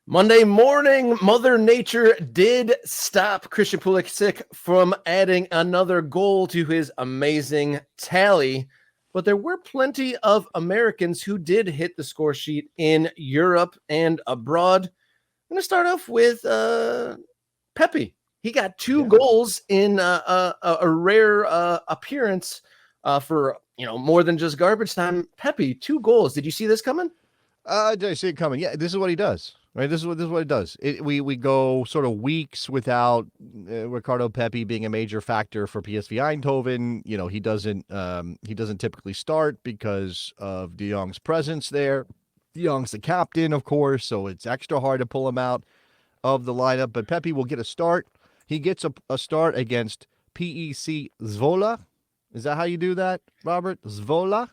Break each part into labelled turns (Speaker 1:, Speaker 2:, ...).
Speaker 1: Monday morning, Mother Nature did stop Christian Pulisic from adding another goal to his amazing tally, but there were plenty of Americans who did hit the score sheet in Europe and abroad. I'm going to start off with Pepe. He got two goals in a rare appearance for more than just garbage time. Pepe, 2 goals. Did you see this coming?
Speaker 2: Did I see it coming? Yeah, this is what he does. Right, this is what it does. We go sort of weeks without Ricardo Pepi being a major factor for PSV Eindhoven. He doesn't typically start because of De Jong's presence there. De Jong's the captain, of course, so it's extra hard to pull him out of the lineup. But Pepi will get a start. He gets a start against PEC Zwolle. Is that how you do that, Robert? Zwolle.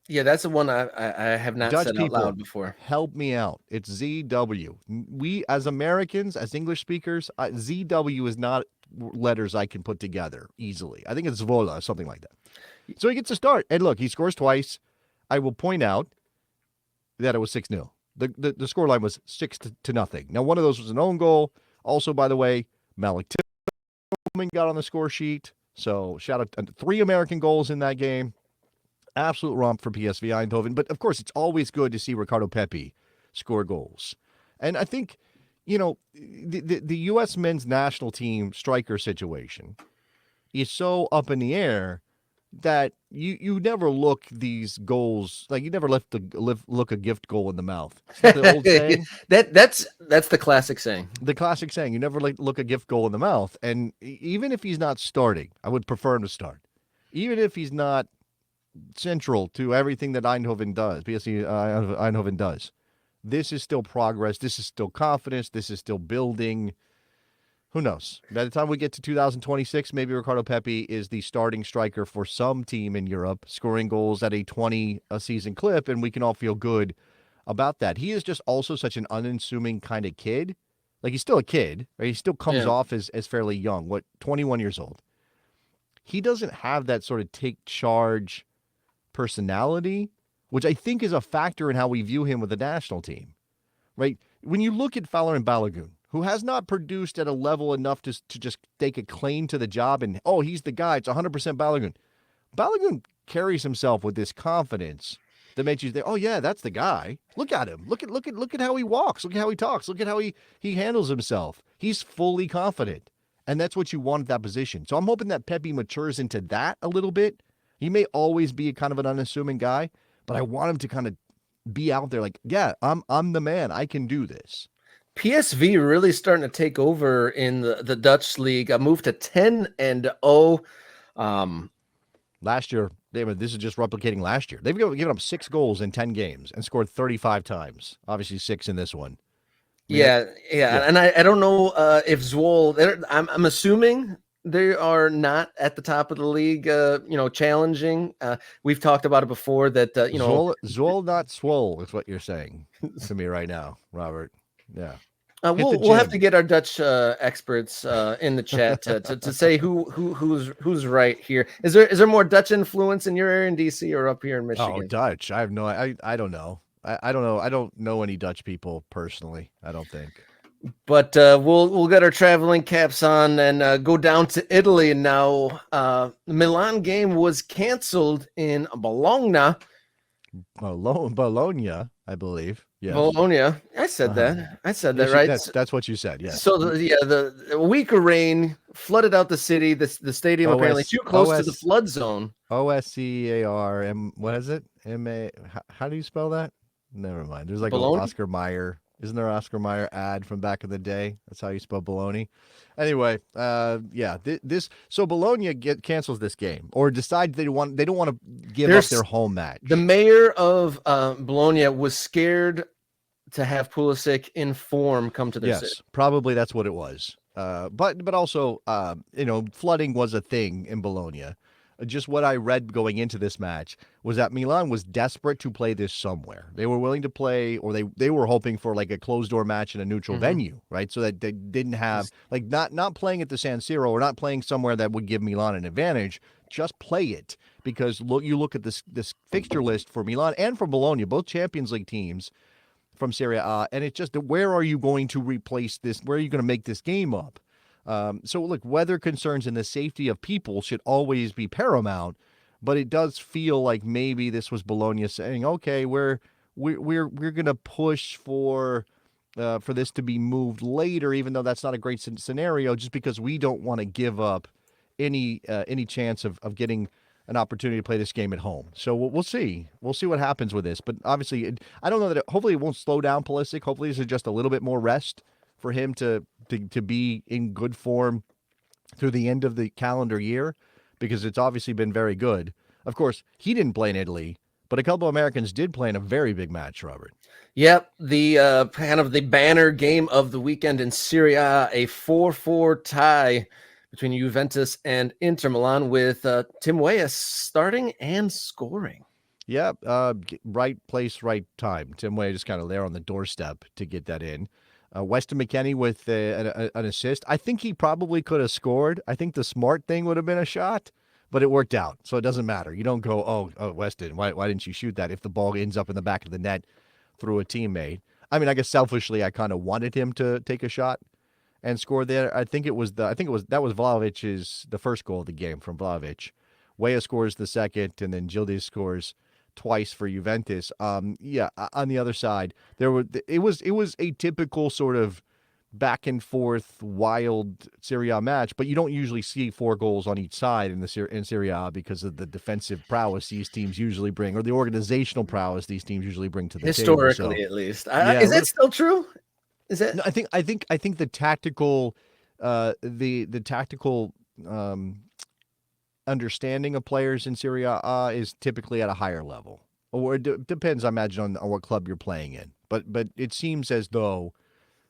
Speaker 1: Yeah, that's the one I have not
Speaker 2: Dutch
Speaker 1: said
Speaker 2: people,
Speaker 1: out loud before.
Speaker 2: Help me out. It's ZW. We, as Americans, as English speakers, ZW is not letters I can put together easily. I think it's Zwolle, something like that. So he gets a start. And look, he scores twice. I will point out that it was 6-0. The scoreline was 6-0. Now, one of those was an own goal. Also, by the way, Malik Tillman got on the score sheet. So shout out to 3 American goals in that game. Absolute romp for PSV Eindhoven. But, of course, it's always good to see Ricardo Pepi score goals. And I think, the U.S. men's national team striker situation is so up in the air that you never look these goals, like you never look a gift goal in the mouth. Is that the old saying?
Speaker 1: That's the classic saying.
Speaker 2: The classic saying. You never look a gift goal in the mouth. And even if he's not starting, I would prefer him to start. Even if he's not central to everything that Eindhoven does, PSV Eindhoven does. This is still progress. This is still confidence. This is still building. Who knows? By the time we get to 2026, maybe Ricardo Pepi is the starting striker for some team in Europe, scoring goals at a 20-a-season clip, and we can all feel good about that. He is just also such an unassuming kind of kid. Like, he's still a kid, right? He still comes off as fairly young. 21 years old. He doesn't have that sort of take charge personality, which I think is a factor in how we view him with the national team, right? When you look at Fowler and Balogun, who has not produced at a level enough to just take a claim to the job and, he's the guy, it's 100% Balogun. Balogun carries himself with this confidence that makes you think, oh yeah, that's the guy. Look at him. Look at how he walks. Look at how he talks. Look at how he handles himself. He's fully confident. And that's what you want at that position. So I'm hoping that Pepi matures into that a little bit. He may always be kind of an unassuming guy, but I want him to kind of be out there like, yeah, I'm the man. I can do this.
Speaker 1: PSV really starting to take over in the Dutch league. I moved to 10-0.
Speaker 2: Last year, this is just replicating last year. They've given up 6 goals in 10 games and scored 35 times. Obviously 6 in this one.
Speaker 1: Yeah. And I don't know if Zwolle, I'm assuming they are not at the top of the league, challenging. We've talked about it before that,
Speaker 2: Zwolle, not swole is what you're saying to me right now, Robert. Yeah.
Speaker 1: We'll have to get our Dutch experts in the chat to say who's right here. Is there more Dutch influence in your area in DC or up here in Michigan?
Speaker 2: Oh, Dutch. I don't know. I don't know. I don't know any Dutch people personally. I don't think.
Speaker 1: But we'll get our traveling caps on and go down to Italy now. The Milan game was canceled in Bologna.
Speaker 2: Bologna, I believe. Yes.
Speaker 1: Bologna. I said that. I said that, right?
Speaker 2: That's what you said, yes.
Speaker 1: So, the week of rain flooded out the city. The stadium apparently too close to the flood zone.
Speaker 2: OSCAR, what is it? M-A, how do you spell that? Never mind. There's like an Oscar Mayer. Isn't there an Oscar Mayer ad from back in the day? That's how you spell bologna. Anyway, so Bologna cancels this game or decide they don't want to give up their home match.
Speaker 1: The mayor of Bologna was scared to have Pulisic in form come to their city.
Speaker 2: Yes, probably that's what it was. But also, flooding was a thing in Bologna. Just what I read going into this match was that Milan was desperate to play this somewhere. They were willing to play, or they were hoping for like a closed-door match in a neutral venue, right? So that they didn't have, not playing at the San Siro or not playing somewhere that would give Milan an advantage, just play it because you look at this fixture list for Milan and for Bologna, both Champions League teams from Serie A, and it's just where are you going to replace this? Where are you going to make this game up? So look, weather concerns and the safety of people should always be paramount, but it does feel like maybe this was Bologna saying, okay, we're going to push for this to be moved later, even though that's not a great scenario, just because we don't want to give up any chance of getting an opportunity to play this game at home. So we'll see. We'll see what happens with this. But obviously, I don't know that hopefully it won't slow down Pulisic. Hopefully this is just a little bit more rest for him to be in good form through the end of the calendar year, because it's obviously been very good. Of course, he didn't play in Italy, but a couple of Americans did play in a very big match, Robert.
Speaker 1: Yep, the kind of the banner game of the weekend in Serie A, a 4-4 tie between Juventus and Inter Milan, with Tim Weah starting and scoring.
Speaker 2: Yeah, right place, right time. Tim Weah just kind of there on the doorstep to get that in. Weston McKennie with an assist. I think he probably could have scored. I think the smart thing would have been a shot, but it worked out, so it doesn't matter. You don't go, oh Weston, why didn't you shoot that if the ball ends up in the back of the net through a teammate? I mean, I guess selfishly, I kind of wanted him to take a shot and score there. I think that was Vlahovic's the first goal of the game from Vlahovic. Weah scores the second, and then Gildes scores twice for Juventus. On the other side, it was a typical sort of back and forth wild Serie A match, but you don't usually see 4 goals on each side in Serie A because of the defensive prowess these teams usually bring, or the organizational prowess these teams usually bring to the
Speaker 1: historically,
Speaker 2: table.
Speaker 1: at least. Is that still true? Is it?
Speaker 2: No, I think the tactical, the tactical understanding of players in Serie A is typically at a higher level, or it depends, I imagine, on what club you're playing in. But it seems as though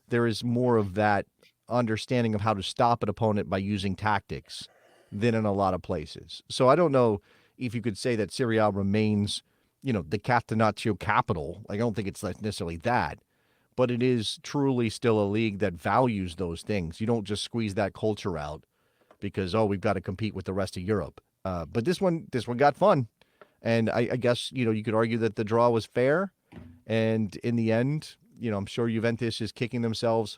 Speaker 2: there is more of that understanding of how to stop an opponent by using tactics than in a lot of places. So I don't know if you could say that Serie A remains, the Catenaccio capital. I don't think it's necessarily that, but it is truly still a league that values those things. You don't just squeeze that culture out because, we've got to compete with the rest of Europe. But this one got fun. And I guess, you could argue that the draw was fair. And in the end, I'm sure Juventus is kicking themselves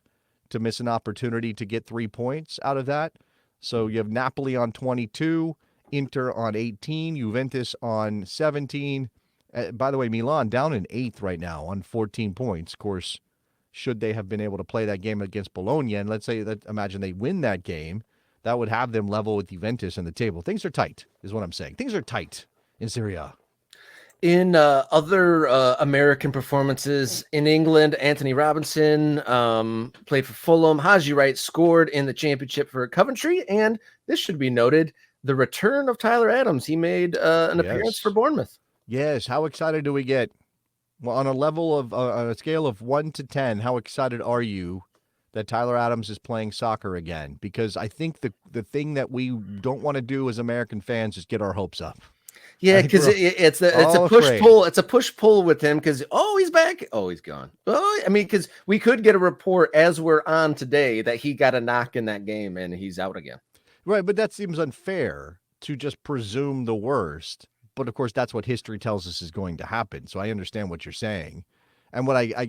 Speaker 2: to miss an opportunity to get 3 points out of that. So you have Napoli on 22, Inter on 18, Juventus on 17. By the way, Milan down in 8th right now on 14 points. Of course, should they have been able to play that game against Bologna, and imagine they win that game, that would have them level with Juventus in the table. Things are tight, is what I'm saying. Things are tight in Serie A.
Speaker 1: In other American performances in England, Anthony Robinson played for Fulham. Haji Wright scored in the championship for Coventry, and this should be noted, the return of Tyler Adams. He made an appearance for Bournemouth.
Speaker 2: Yes. How excited do we get? Well, on a scale of 1 to 10, how excited are you that Tyler Adams is playing soccer again? Because I think the thing that we don't want to do as American fans is get our hopes up.
Speaker 1: Yeah, because it's a push pull. It's a push pull with him because he's back. Oh, he's gone. Oh, I mean, because we could get a report as we're on today that he got a knock in that game and he's out again.
Speaker 2: Right, but that seems unfair to just presume the worst. But of course, that's what history tells us is going to happen. So I understand what you're saying, and what I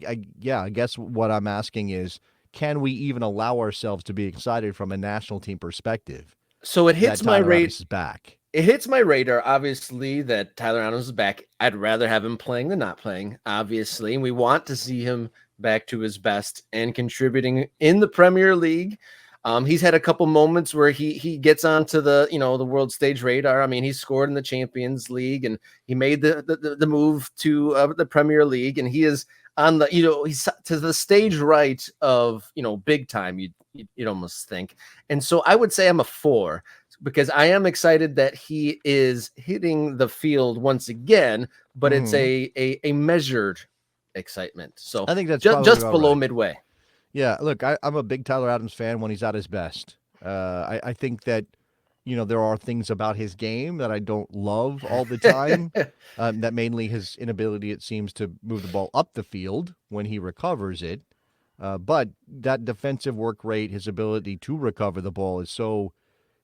Speaker 2: guess what I'm asking is, can we even allow ourselves to be excited from a national team perspective?
Speaker 1: So it hits my radar.
Speaker 2: Back.
Speaker 1: It hits my radar, obviously, that Tyler Adams is back. I'd rather have him playing than not playing, obviously. And we want to see him back to his best and contributing in the Premier League. He's had a couple moments where he gets onto the the world stage radar. I mean, he scored in the Champions League and he made the move to the Premier League, and he is on the he's to the stage right of big time. You'd almost think, and so I would say I'm a 4 because I am excited that he is hitting the field once again, but it's a measured excitement. So
Speaker 2: I think that's
Speaker 1: just below midway.
Speaker 2: Yeah, look, I'm a big Tyler Adams fan when he's at his best. I think that, there are things about his game that I don't love all the time. That mainly his inability, it seems, to move the ball up the field when he recovers it. But that defensive work rate, his ability to recover the ball is so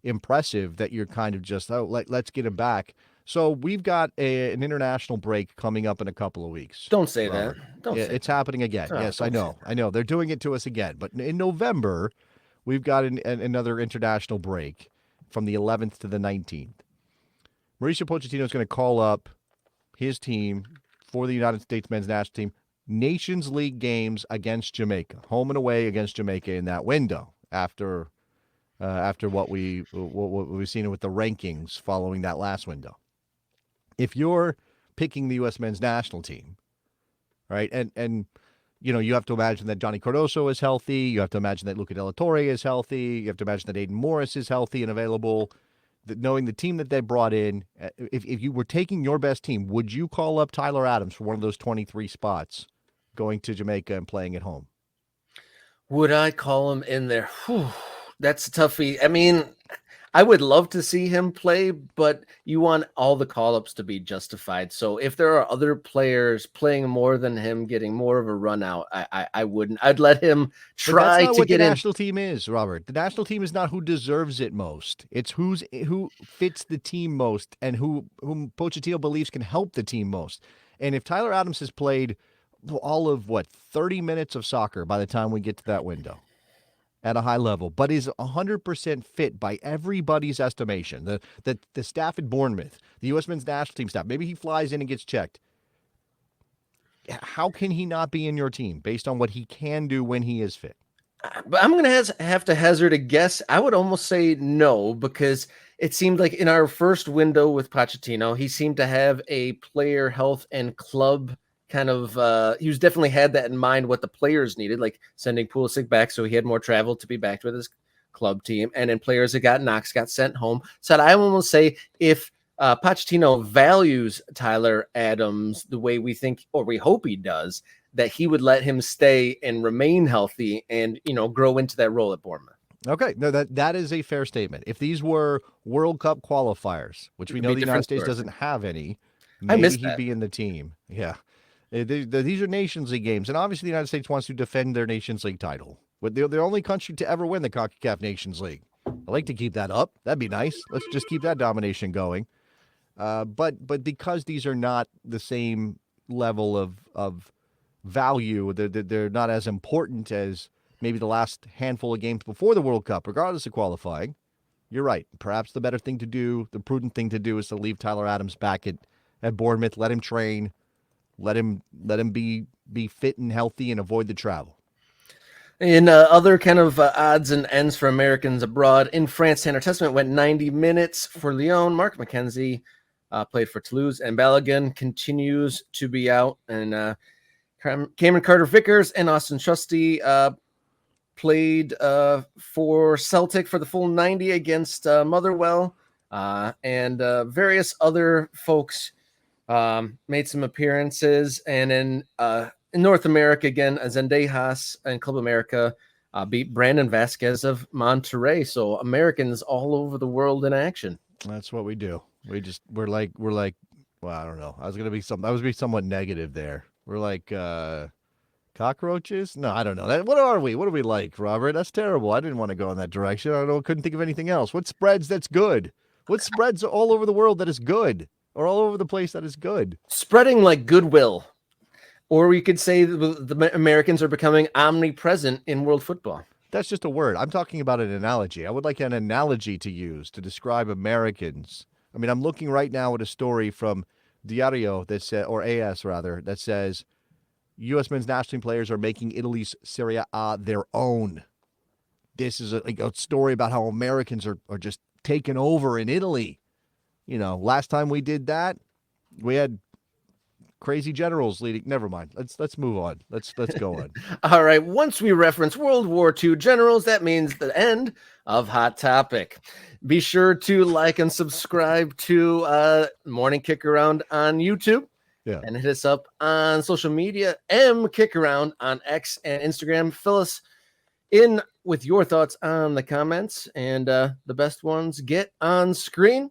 Speaker 2: impressive that you're kind of just, let's get him back. So we've got an international break coming up in a couple of weeks.
Speaker 1: Don't say
Speaker 2: Robert.
Speaker 1: that. Don't
Speaker 2: Yeah,
Speaker 1: say
Speaker 2: it's
Speaker 1: that.
Speaker 2: happening again.
Speaker 1: Oh,
Speaker 2: Yes, I
Speaker 1: don't say
Speaker 2: know. I know. They're doing it to us again. But in November, we've got another international break from the 11th to the 19th. Mauricio Pochettino is going to call up his team for the United States men's national team, Nations League games against Jamaica, home and away against Jamaica in that window after what we've seen with the rankings following that last window. If you're picking the U.S. men's national team, right, and you have to imagine that Johnny Cardoso is healthy. You have to imagine that Luca de la Torre is healthy. You have to imagine that Aiden Morris is healthy and available. Knowing the team that they brought in, if you were taking your best team, would you call up Tyler Adams for one of those 23 spots going to Jamaica and playing at home?
Speaker 1: Would I call him in there? Whew, that's a toughie. I mean, I would love to see him play, but you want all the call-ups to be justified. So if there are other players playing more than him, getting more of a run out, I wouldn't. I'd let him
Speaker 2: But that's
Speaker 1: try
Speaker 2: not
Speaker 1: to
Speaker 2: what the
Speaker 1: get in.
Speaker 2: national team is, Robert. The national team is not who deserves it most. It's who fits the team most and whom Pochettino believes can help the team most. And if Tyler Adams has played all of 30 minutes of soccer by the time we get to that window at a high level, but is 100% fit by everybody's estimation, the staff at Bournemouth, the U.S. men's national team staff, maybe he flies in and gets checked. How can he not be in your team based on what he can do when he is fit?
Speaker 1: But I'm going to have to hazard a guess. I would almost say no, because it seemed like in our first window with Pochettino, he seemed to have a player health and club kind of, he was definitely had that in mind, what the players needed, like sending Pulisic back so he had more travel to be back with his club team. And then players that got knocked got sent home. So I almost say if Pochettino values Tyler Adams the way we think, or we hope he does, that he would let him stay and remain healthy and, grow into that role at Bournemouth.
Speaker 2: Okay, no, that is a fair statement. If these were World Cup qualifiers, which we know the United States doesn't have any, maybe he'd be in the team. Yeah. These are Nations League games, and obviously the United States wants to defend their Nations League title. They're the only country to ever win the CONCACAF Nations League. I'd like to keep that up. That'd be nice. Let's just keep that domination going. But because these are not the same level of value, they're not as important as maybe the last handful of games before the World Cup, regardless of qualifying. You're right. Perhaps the better thing to do, the prudent thing to do, is to leave Tyler Adams back at Bournemouth, let him train, let him be fit and healthy, and avoid the travel.
Speaker 1: In other kind of odds and ends for Americans abroad, in France, Tanner Testament went 90 minutes for Lyon. Mark McKenzie played for Toulouse, and Balogun continues to be out. And Cameron Carter-Vickers and Austin Trusty played for Celtic for the full 90 against Motherwell, and various other folks made some appearances. And in North America, again, Zendejas and Club America beat Brandon Vasquez of Monterrey. So Americans all over the world in action.
Speaker 2: That's what we do. We're like, well, I don't know. I was be somewhat negative there. We're like cockroaches? No, I don't know. What are we? What are we like, Robert? That's terrible. I didn't want to go in that direction. I don't know. Couldn't think of anything else. What spreads that's good? What spreads all over the world that is good? Or all over the place that is good?
Speaker 1: Spreading like goodwill. Or we could say the Americans are becoming omnipresent in world football.
Speaker 2: That's just a word. I'm talking about an analogy. I would like an analogy to use to describe Americans. I mean, I'm looking right now at a story from Diario that says, or AS rather, that says U.S. men's national team players are making Italy's Serie A their own. This is a story about how Americans are just taking over in Italy. Last time we did that, we had crazy generals leading. Never mind. Let's move on. Let's go on.
Speaker 1: All right. Once we reference World War II generals, that means the end of Hot Topic. Be sure to like and subscribe to Morning Kick Around on YouTube.
Speaker 2: Yeah.
Speaker 1: And hit us up on social media, Kick Around on X and Instagram. Fill us in with your thoughts on the comments, and the best ones get on screen.